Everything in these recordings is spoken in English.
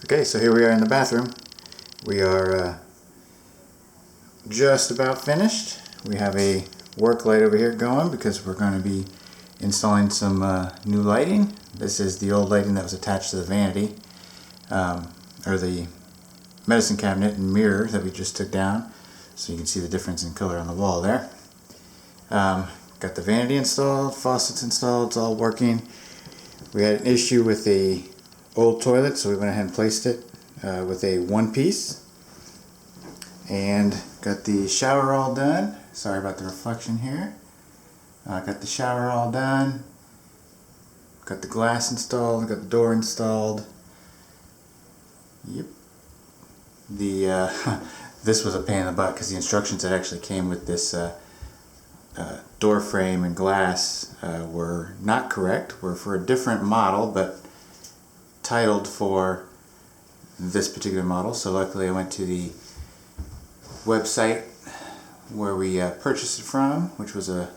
Okay, so here we are in the bathroom. We are just about finished. We have a work light over here going because we're going to be installing some new lighting. This is the old lighting that was attached to the vanity, or the medicine cabinet and mirror that we just took down, so you can see the difference in color on the wall there. Got the vanity installed, faucets installed, it's all working. We had an issue with the old toilet, so we went ahead and placed it with a one piece. And got the shower all done. Sorry about the reflection here. Got the shower all done. Got the glass installed, got the door installed. Yep. This was a pain in the butt because the instructions that actually came with this door frame and glass were not correct. Were for a different model, but titled for this particular model. So luckily I went to the website where we purchased it from, which was a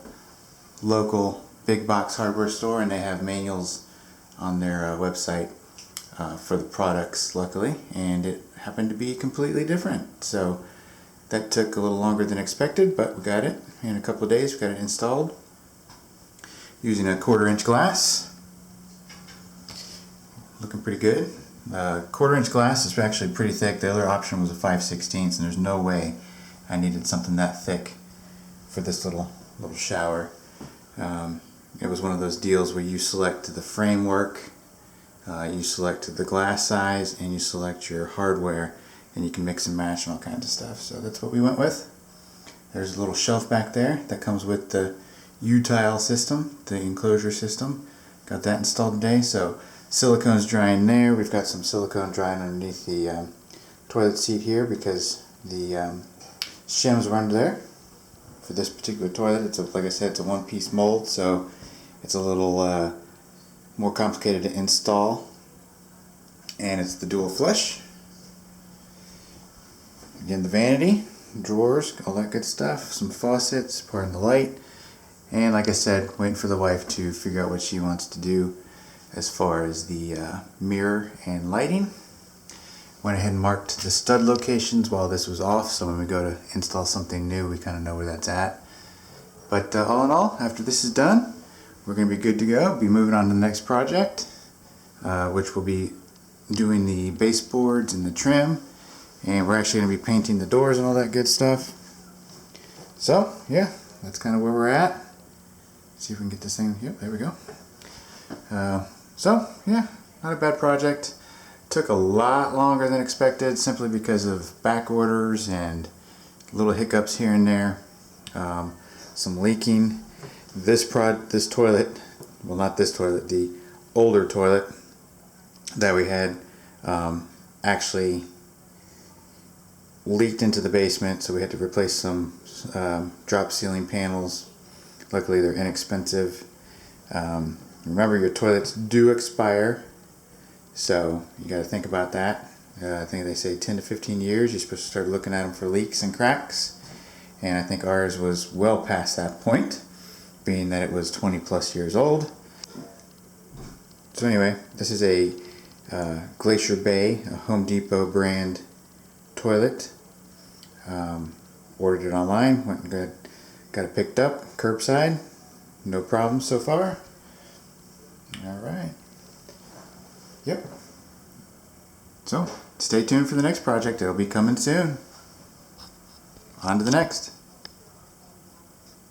local big box hardware store, and they have manuals on their website for the products, luckily, and it happened to be completely different. So that took a little longer than expected, but we got it in a couple of days. We got it installed using a 1/4-inch glass. Looking pretty good. 1/4-inch glass is actually pretty thick. The other option was a 5/16, and there's no way I needed something that thick for this little shower. It was one of those deals where you select the framework, you select the glass size, and you select your hardware, and you can mix and match and all kinds of stuff. So that's what we went with. There's a little shelf back there that comes with the U-tile system, the enclosure system. Got that installed today. So silicone's drying there. We've got some silicone drying underneath the toilet seat here because the shims were under there for this particular toilet. It's like I said, it's a one-piece mold, so it's a little more complicated to install, and it's the dual flush. Again, the vanity, drawers, all that good stuff, some faucets, pardon the light, and like I said, waiting for the wife to figure out what she wants to do as far as the mirror and lighting. Went ahead and marked the stud locations while this was off, so when we go to install something new, we kind of know where that's at. But all in all, after this is done, we're going to be good to go. Be moving on to the next project, which will be doing the baseboards and the trim, and we're actually going to be painting the doors and all that good stuff. So yeah, that's kind of where we're at. Let's see if we can get this thing. Yep, there we go. So yeah, not a bad project. Took a lot longer than expected simply because of back orders and little hiccups here and there. Some leaking. This toilet, well, not this toilet, the older toilet that we had actually leaked into the basement, so we had to replace some drop ceiling panels. Luckily they're inexpensive. Remember, your toilets do expire, so you got to think about that. I think they say 10 to 15 years you're supposed to start looking at them for leaks and cracks, and I think ours was well past that point, being that it was 20 plus years old. So anyway, this is a Glacier Bay, a Home Depot brand toilet. Ordered it online, went and got it picked up curbside. No problem so far. Alright. Yep. So, stay tuned for the next project. It'll be coming soon. On to the next.